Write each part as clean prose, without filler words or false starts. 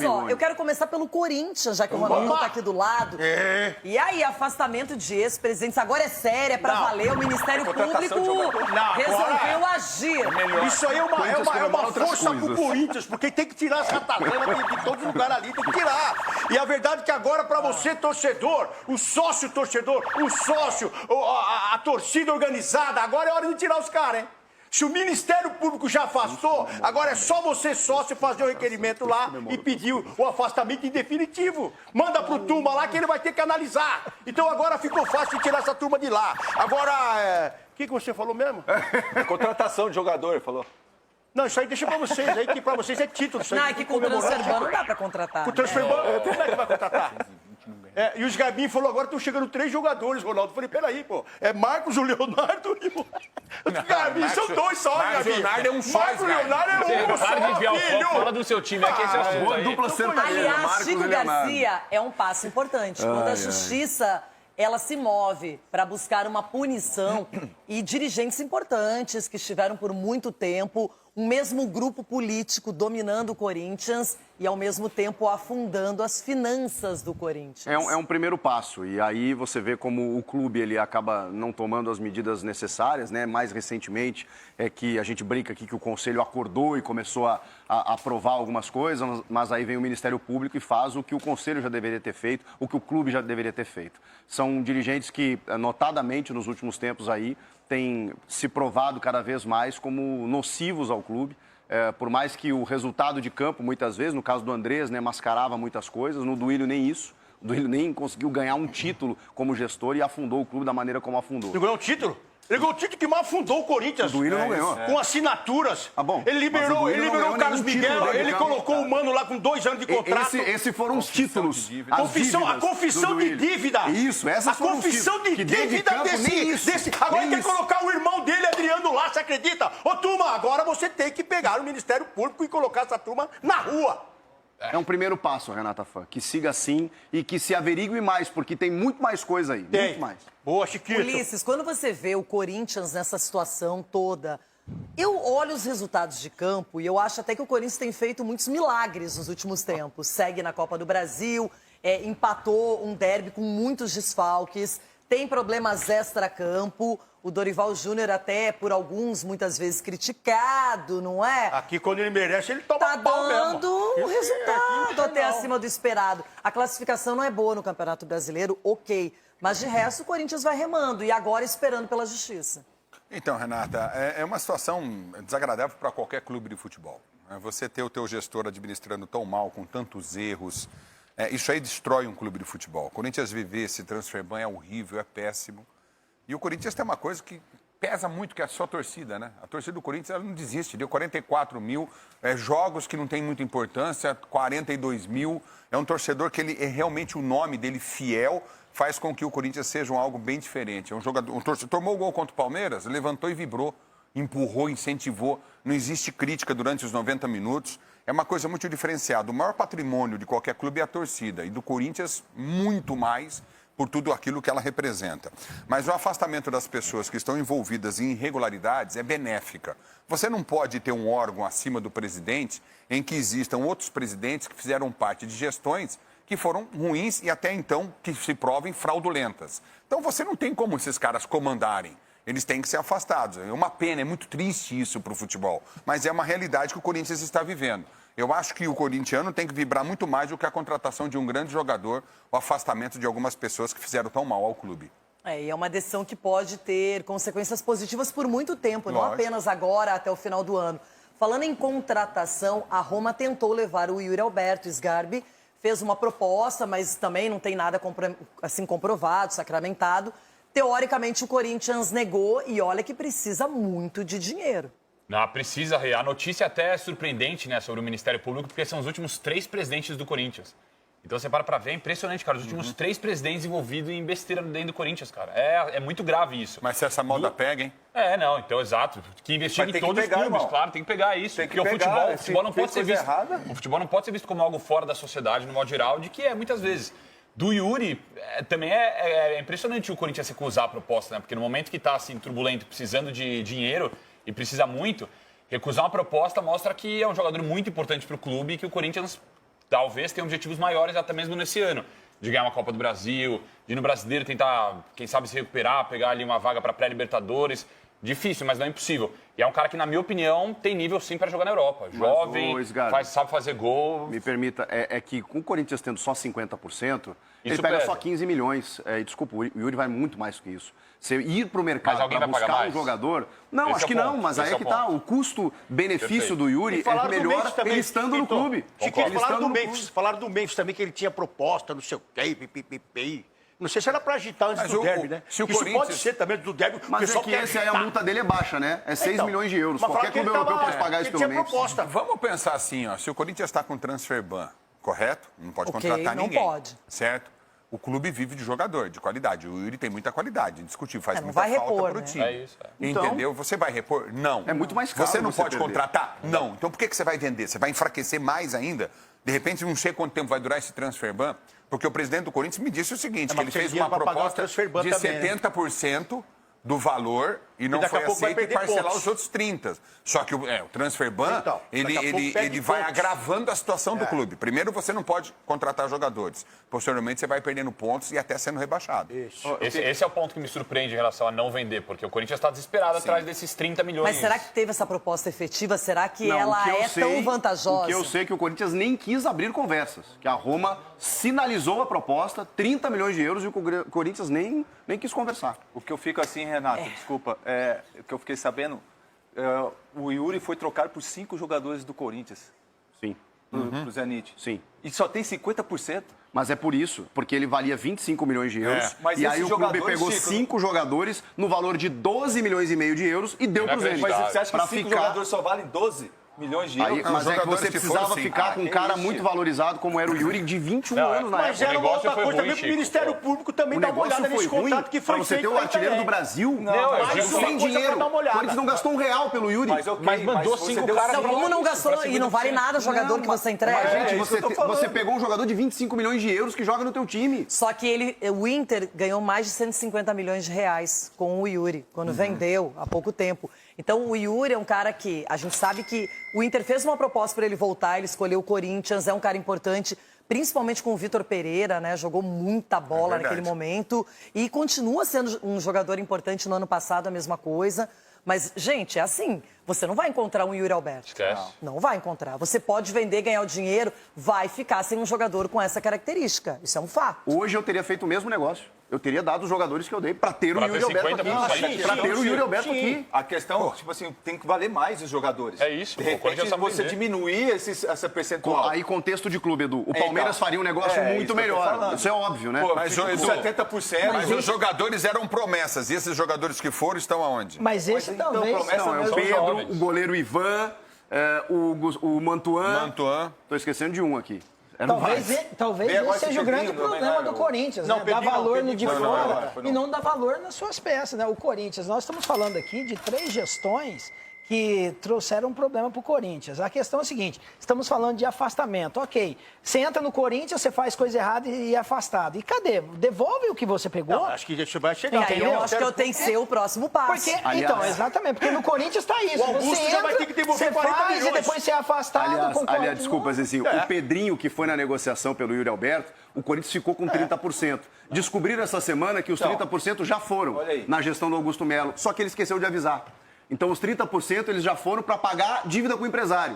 Mas, ó, eu quero começar pelo Corinthians, já que o Ronaldo tá aqui do lado. E aí, afastamento de ex-presidentes, agora é sério, é pra valer, o Ministério Público resolveu agir. Isso aí é uma força pro Corinthians, porque tem que tirar essa ratazana de todo lugar ali, tem que tirar. E a verdade é que agora, pra você, torcedor, o sócio torcedor, o sócio, a torcida organizada, agora é hora de tirar os caras, hein? Se o Ministério Público já afastou, agora é só você, sócio, fazer o requerimento lá e pedir o afastamento em definitivo. Manda pro turma lá que ele vai ter que analisar. Então agora ficou fácil de tirar essa turma de lá. Agora, o que você falou mesmo? Contratação de jogador, ele falou. Não, isso aí deixa pra vocês aí, que pra vocês é título. Isso aí Não, é que com o transfer não dá pra contratar. Com o transfer como é que vai contratar? E os Gabinho falou, agora estão chegando 3 jogadores, Ronaldo. Eu falei, peraí, pô, é Marcos, o Leonardo e o Gabinho, são 2 só, Gabinho. Leonardo é um só, Marcos, o Leonardo é um só, filho. Fala do seu time, aqui esse é o assunto aí. Dupla sertaneja, Aliás, Marcos Chico e Leonardo. Garcia é um passo importante. Quando a justiça ela se move para buscar uma punição e dirigentes importantes que estiveram por muito tempo, um mesmo grupo político dominando o Corinthians e, ao mesmo tempo, afundando as finanças do Corinthians. É um primeiro passo, e aí você vê como o clube ele acaba não tomando as medidas necessárias, né? Mais recentemente é que a gente brinca aqui que o Conselho acordou e começou a aprovar algumas coisas, mas aí vem o Ministério Público e faz o que o Conselho já deveria ter feito, o que o clube já deveria ter feito. São dirigentes que, notadamente, nos últimos tempos aí, têm se provado cada vez mais como nocivos ao clube. Por mais que o resultado de campo, muitas vezes, no caso do Andrés, né, mascarava muitas coisas, no Duílio nem isso. O Duílio nem conseguiu ganhar um título como gestor e afundou o clube da maneira como afundou. Ele ganhou um título? Ele ganhou o título que mais afundou o Corinthians. O Duílio não ganhou. Com assinaturas. Ah, bom. Ele liberou o Carlos Miguel, ele campo. colocou o Mano lá com 2 anos de contrato. Esses foram os títulos. A confissão de dívida. Isso, essas foram os títulos. A confissão de Que dentro de dívida campo, nem isso. Agora Nem quer isso. colocar o irmão dele, Adriano, lá, você acredita? Ô, turma, agora você tem que pegar o Ministério Público e colocar essa turma na rua. É um primeiro passo, Renata Fã, que siga assim e que se averigue mais, porque tem muito mais coisa aí, Tem. muito mais. Boa, Chiquito. Ulisses, quando você vê o Corinthians nessa situação toda, eu olho os resultados de campo e eu acho até que o Corinthians tem feito muitos milagres nos últimos tempos. Segue na Copa do Brasil, empatou um derby com muitos desfalques, tem problemas extra-campo. O Dorival Júnior até, por alguns, muitas vezes criticado, não é? Aqui, quando ele merece, ele toma Tá pau mesmo. dando um resultado até acima do esperado. A classificação não é boa no Campeonato Brasileiro, ok. Mas de resto, o Corinthians vai remando e agora esperando pela justiça. Então, Renata, é uma situação desagradável para qualquer clube de futebol. Você ter o teu gestor administrando tão mal, com tantos erros, isso aí destrói um clube de futebol. O Corinthians viver esse transfer ban é horrível, é péssimo. E o Corinthians tem uma coisa que pesa muito, que é a sua torcida, né? A torcida do Corinthians ela não desiste, deu 44 mil, jogos que não tem muita importância, 42 mil. É um torcedor que ele é realmente o nome dele fiel, faz com que o Corinthians seja algo bem diferente. É um jogador, um torcedor tomou o gol contra o Palmeiras, levantou e vibrou, empurrou, incentivou. Não existe crítica durante os 90 minutos. É uma coisa muito diferenciada. O maior patrimônio de qualquer clube é a torcida, e do Corinthians, muito mais, por tudo aquilo que ela representa. Mas o afastamento das pessoas que estão envolvidas em irregularidades é benéfica. Você não pode ter um órgão acima do presidente em que existam outros presidentes que fizeram parte de gestões que foram ruins e até então que se provem fraudulentas. Então você não tem como esses caras comandarem. Eles têm que ser afastados. É uma pena, é muito triste isso para o futebol. Mas é uma realidade que o Corinthians está vivendo. Eu acho que o corintiano tem que vibrar muito mais do que a contratação de um grande jogador, o afastamento de algumas pessoas que fizeram tão mal ao clube. E é uma decisão que pode ter consequências positivas por muito tempo, não apenas agora, até o final do ano. Falando em contratação, a Roma tentou levar o Yuri Alberto Sgarbi, fez uma proposta, mas também não tem nada assim comprovado, sacramentado. Teoricamente, o Corinthians negou e olha que precisa muito de dinheiro. Não, precisa. A notícia até é surpreendente, né, sobre o Ministério Público, porque são os últimos 3 presidentes do Corinthians. Então você para ver, é impressionante, cara. Os últimos 3 presidentes envolvidos em besteira dentro do Corinthians, cara. É muito grave isso. Mas se essa moda pega, hein? Não, então, exato. Que investiga em todos os clubes, irmão. claro, tem que pegar isso. Tem que porque pegar, o futebol não pode ser visto. Errada. O futebol não pode ser visto como algo fora da sociedade, no modo geral, de que muitas vezes. Do Yuri, também é impressionante o Corinthians recusar a proposta, né? Porque no momento que está assim, turbulento, precisando de dinheiro e precisa muito, recusar uma proposta mostra que é um jogador muito importante para o clube e que o Corinthians talvez tenha objetivos maiores até mesmo nesse ano. De ganhar uma Copa do Brasil, de ir no Brasileiro tentar, quem sabe, se recuperar, pegar ali uma vaga para pré-Libertadores. Difícil, mas não é impossível. E é um cara que, na minha opinião, tem nível sim para jogar na Europa. Jovem, sabe fazer gol. Me permita, é que com o Corinthians tendo só 50%, ele Isso pega pesa. só 15 milhões. Desculpa, o Yuri vai muito mais do que isso. Você ir para o mercado alguém para vai pagar buscar um mais? jogador... Não, Esse acho é o que não, ponto. mas aí Esse é é que o tá. ponto. O custo-benefício do Yuri é Falaram do melhor Memphis também, ele estando no Vitor. clube. Chiquinho, Ele falaram estando do no Memphis. clube. Falaram do Memphis também, que ele tinha proposta, não sei o quê, pipipipi. Não sei se era pra agitar antes Mas do o- derby, né? se o Isso Corinthians- pode ser também do derby. o Mas é pessoal que quer esse aí a agitar. multa dele é baixa, né? É 6 Então, milhões de euros. mas Qualquer falaram que clube ele europeu tava- pode pagar isso ele pelo tinha menos. proposta. Vamos pensar assim, ó, se o Corinthians está com transfer ban, correto? Não pode Ok, contratar não ninguém. pode. Certo? O clube vive de jogador, de qualidade. O Yuri tem muita qualidade, indiscutível, faz Não muita vai falta repor, para o né? time. É isso, Então- Entendeu? Você vai repor? Não. É muito mais caro Você não você pode perder. contratar? Não. Então por que você vai vender? Você vai enfraquecer mais ainda? De repente, não sei quanto tempo vai durar esse transfer ban, porque o presidente do Corinthians me disse o seguinte, que mas ele tem fez dinheiro uma pra pagar o proposta transfer ban de também, né? 70% do valor e não daqui a foi pouco vai aceito e perder parcelar pontos. os outros 30%. Só que o transfer ban, Então, ele, daqui a pouco ele, perde ele vai pontos. agravando a situação do clube. Primeiro, você não pode contratar jogadores. Posteriormente, você vai perdendo pontos e até sendo rebaixado. Esse é o ponto que me surpreende em relação a não vender, porque o Corinthians está desesperado atrás desses 30 milhões. Mas será que teve essa proposta efetiva? Será que Não, o ela que eu é sei- tão vantajosa? O que eu sei é que o Corinthians nem quis abrir conversas. Que a Roma sinalizou a proposta, 30 milhões de euros, e o Corinthians nem quis conversar. O que eu fico assim, Renato, desculpa, o que eu fiquei sabendo, o Yuri foi trocado por 5 jogadores do Corinthians, Sim, pro Zenit. sim. E só tem 50%. Mas é por isso, porque ele valia 25 milhões de euros. Mas E aí esses o clube jogadores, pegou Chico, 5 jogadores no valor de 12 milhões e meio de euros e deu pro Zenit. Mas Verdade. você acha que Pra 5 ficar- jogadores só valem 12 milhões de euros? Aí, mas é que jogadores você que precisava foram, sim. ficar com um que cara isso. muito valorizado, como era o Yuri, de 21 Não, anos na Mas época. era uma negócio outra foi coisa ruim, também pro Chico. Ministério Público também O dar uma negócio olhada foi nesse ruim contrato que foi pra você ter feito o aí artilheiro também. do Brasil. Não, eu mais digo uma sem coisa dinheiro. pra dar uma olhada. O Corinthians não gastou R$1 pelo Yuri. Mas, ok, Mas mandou você 5 deu caras Não, cinco- como não gastou pra e não vale nada o jogador que você entrega? Mas, gente, isso que eu tô falando. você pegou um jogador de 25 milhões de euros que joga no teu time. Só que o Inter ganhou mais de 150 milhões de reais com o Yuri, quando vendeu há pouco tempo. Então, o Yuri é um cara que a gente sabe que o Inter fez uma proposta para ele voltar, ele escolheu o Corinthians, é um cara importante, principalmente com o Vitor Pereira, né? Jogou muita bola verdade. naquele momento e continua sendo um jogador importante. No ano passado, a mesma coisa. Mas, gente, é assim, você não vai encontrar um Yuri Alberto. Esquece. Não vai encontrar. Você pode vender, ganhar o dinheiro, vai ficar sem um jogador com essa característica. Isso é um fato. Hoje eu teria feito o mesmo negócio. Eu teria dado os jogadores que eu dei para ter o Pra Yuri ter Alberto 50%. aqui. Para ter o Yuri Alberto aqui. A questão, tipo assim, tem que valer mais os jogadores. É isso, De pô, o Corinthians repente, sabe você vender. diminuir essa percentual. Aí, contexto de clube, Edu. O Palmeiras Então, faria um negócio é muito isso que eu tô melhor. falando. Isso é óbvio, né? Pô, Mas, fica com Edu, 70%. Mas os jogadores eram promessas. E esses jogadores que foram estão aonde? Mas esse então, talvez... promessa Não, é o são Pedro, jovens. o goleiro Ivan, o Mantuan. Mantuan. Tô esquecendo de um aqui. Eram Talvez, vários. talvez Vem agora esse esse seja o grande Pedrinho, problema não é, do o- Corinthians, Não, né? Dar Pedrinho não, valor no Pedrinho de foi não, fora agora, e não dar valor nas suas peças, né? O Corinthians, nós estamos falando aqui de 3 gestões que trouxeram um problema para o Corinthians. A questão é a seguinte, estamos falando de afastamento. Ok, você entra no Corinthians, você faz coisa errada e é afastado. E cadê? Devolve o que você pegou? Não, acho que isso vai E chegar. aí eu acho que eu tenho que ser o próximo passo. Porque, Aliás- então, exatamente, porque no Corinthians está isso. O Augusto Você já vai entra, ter que devolver você 40 faz milhões. e depois você é afastado. Aliás, desculpa, Zezinho, É. o Pedrinho, que foi na negociação pelo Yuri Alberto, o Corinthians ficou com 30%. Descobriram essa semana que os 30% já foram olha aí. na gestão do Augusto Melo, só que ele esqueceu de avisar. Então, os 30% eles já foram para pagar dívida com o empresário.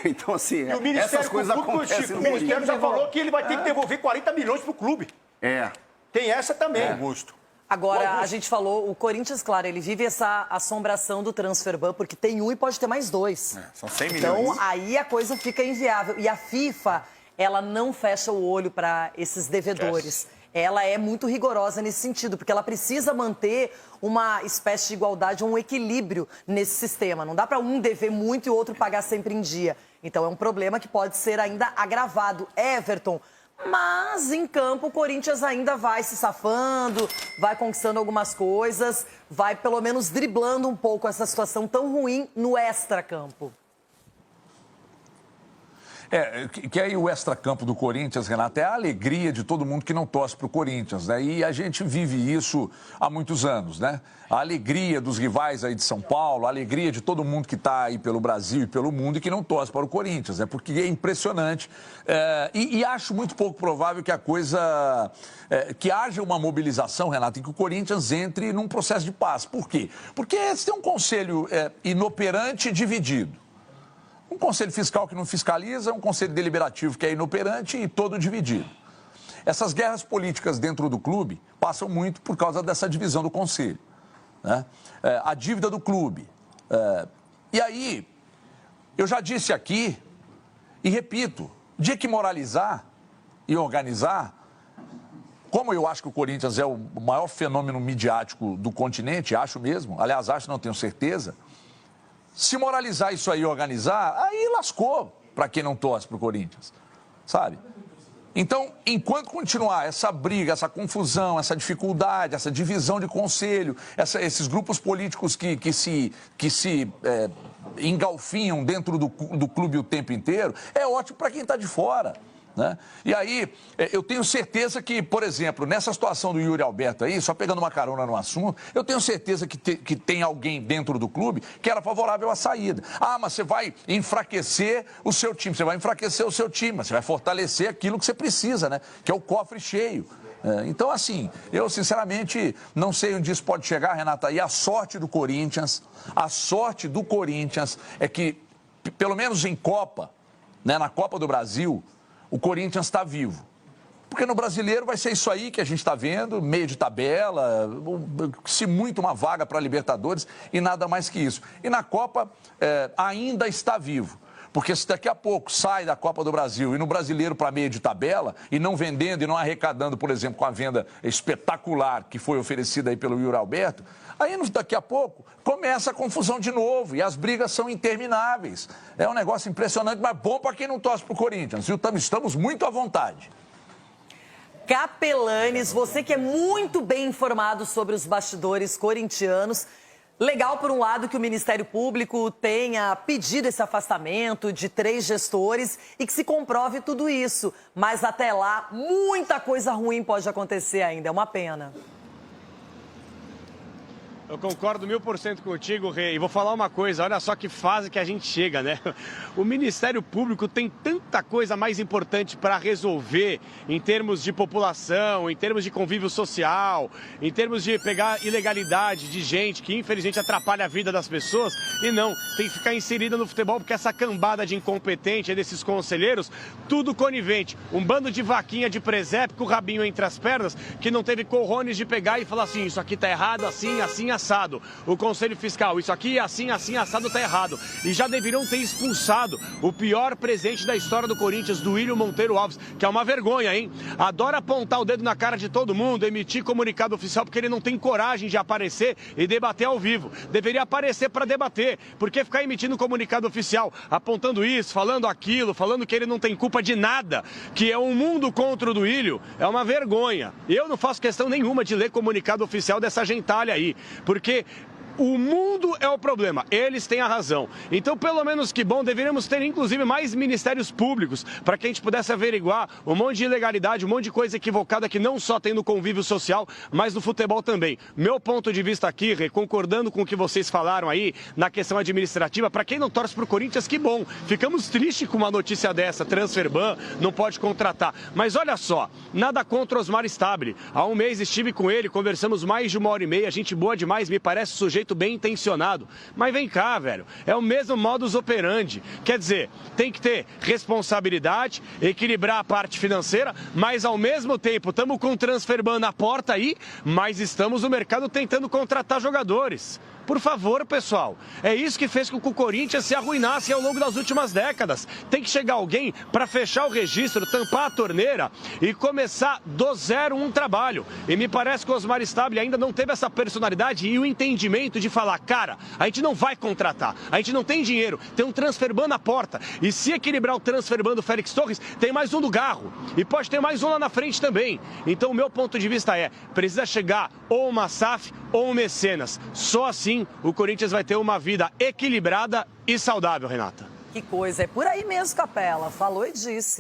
Então, assim, E o Ministério essas coisas Público, acontecem Chico, no o Ministério já Corinthians. falou que ele vai ter que devolver 40 milhões pro clube. É. Tem essa também, Augusto. Agora, a gente falou, o Corinthians, claro, ele vive essa assombração do transfer ban, porque tem um e pode ter mais 2. São 100 milhões. Então, aí a coisa fica inviável. E a FIFA, ela não fecha o olho para esses devedores. Ela é muito rigorosa nesse sentido, porque ela precisa manter uma espécie de igualdade, um equilíbrio nesse sistema. Não dá para um dever muito e o outro pagar sempre em dia. Então, é um problema que pode ser ainda agravado. Everton, mas em campo o Corinthians ainda vai se safando, vai conquistando algumas coisas, vai pelo menos driblando um pouco essa situação tão ruim no extracampo. Que aí o extracampo do Corinthians, Renato, é a alegria de todo mundo que não torce para o Corinthians, né? E a gente vive isso há muitos anos, né? A alegria dos rivais aí de São Paulo, a alegria de todo mundo que está aí pelo Brasil e pelo mundo e que não torce para o Corinthians, né? Porque é impressionante. E acho muito pouco provável que a coisa... que haja uma mobilização, Renato, em que o Corinthians entre num processo de paz. Por quê? Porque você tem um conselho inoperante e dividido. Um conselho fiscal que não fiscaliza, um conselho deliberativo que é inoperante e todo dividido. Essas guerras políticas dentro do clube passam muito por causa dessa divisão do conselho, né? A dívida do clube. E aí, eu já disse aqui e repito, o dia que moralizar e organizar, como eu acho que o Corinthians é o maior fenômeno midiático do continente, acho mesmo, aliás, acho, não tenho certeza, se moralizar isso aí e organizar, aí lascou para quem não torce para o Corinthians, sabe? Então, enquanto continuar essa briga, essa confusão, essa dificuldade, essa divisão de conselho, esses grupos políticos que se engalfinham dentro do clube o tempo inteiro, é ótimo para quem está de fora, né? E aí, eu tenho certeza que, por exemplo, nessa situação do Yuri Alberto aí, só pegando uma carona no assunto, eu tenho certeza que tem alguém dentro do clube que era favorável à saída. Ah, mas você vai enfraquecer o seu time, você vai fortalecer aquilo que você precisa, né? Que é o cofre cheio. Então, assim, eu sinceramente não sei onde isso pode chegar, Renata, e a sorte do Corinthians é que, pelo menos em Copa, né, na Copa do Brasil, o Corinthians está vivo. Porque no Brasileiro vai ser isso aí que a gente está vendo, meio de tabela, se muito uma vaga para a Libertadores e nada mais que isso. E na Copa ainda está vivo. Porque se daqui a pouco sai da Copa do Brasil e no Brasileiro para meio de tabela e não vendendo e não arrecadando, por exemplo, com a venda espetacular que foi oferecida aí pelo Yuri Alberto, aí daqui a pouco começa a confusão de novo e as brigas são intermináveis. É um negócio impressionante, mas bom para quem não torce para o Corinthians. E estamos muito à vontade. Capelanes, você que é muito bem informado sobre os bastidores corintianos. Legal, por um lado, que o Ministério Público tenha pedido esse afastamento de 3 gestores e que se comprove tudo isso. Mas até lá, muita coisa ruim pode acontecer ainda. É uma pena. Eu concordo 1000% contigo, Rei. E vou falar uma coisa, olha só que fase que a gente chega, né? O Ministério Público tem tanta coisa mais importante para resolver em termos de população, em termos de convívio social, em termos de pegar ilegalidade de gente que infelizmente atrapalha a vida das pessoas. E não, tem que ficar inserida no futebol porque essa cambada de incompetente desses conselheiros, tudo conivente. Um bando de vaquinha de presépio com o rabinho entre as pernas que não teve corrones de pegar e falar assim, isso aqui tá errado, assim, assim, assado. O Conselho Fiscal, isso aqui assim, assim, assado tá errado. E já deveriam ter expulsado o pior presidente da história do Corinthians, Duílio Monteiro Alves, que é uma vergonha, hein? Adora apontar o dedo na cara de todo mundo, emitir comunicado oficial, porque ele não tem coragem de aparecer e debater ao vivo. Deveria aparecer para debater, porque ficar emitindo comunicado oficial, apontando isso, falando aquilo, falando que ele não tem culpa de nada, que é um mundo contra o Duílio, é uma vergonha. Eu não faço questão nenhuma de ler comunicado oficial dessa gentalha aí, porque o mundo é o problema, eles têm a razão. Então, pelo menos que bom, deveríamos ter inclusive mais ministérios públicos para que a gente pudesse averiguar um monte de ilegalidade, um monte de coisa equivocada que não só tem no convívio social, mas no futebol também. Meu ponto de vista aqui, concordando com o que vocês falaram aí na questão administrativa, para quem não torce para o Corinthians, que bom. Ficamos tristes com uma notícia dessa, transfer ban, não pode contratar. Mas olha só, nada contra o Osmar Stabile. Há um mês estive com ele, conversamos mais de 1h30, gente boa demais, me parece sujeito bem intencionado. Mas vem cá, velho, é o mesmo modus operandi. Quer dizer, tem que ter responsabilidade, equilibrar a parte financeira, mas ao mesmo tempo estamos com o transfer ban na porta aí, mas estamos no mercado tentando contratar jogadores. Por favor, pessoal, é isso que fez com que o Corinthians se arruinasse ao longo das últimas décadas. Tem que chegar alguém para fechar o registro, tampar a torneira e começar do zero um trabalho. E me parece que o Osmar Stabile ainda não teve essa personalidade e o entendimento de falar, cara, a gente não vai contratar, a gente não tem dinheiro, tem um transfer ban na porta. E se equilibrar o transfer ban do Félix Torres, tem mais um do Garro. E pode ter mais um lá na frente também. Então o meu ponto de vista é, precisa chegar ou uma SAF ou um mecenas. Só assim o Corinthians vai ter uma vida equilibrada e saudável, Renata. Que coisa, é por aí mesmo, Capela. Falou e disse.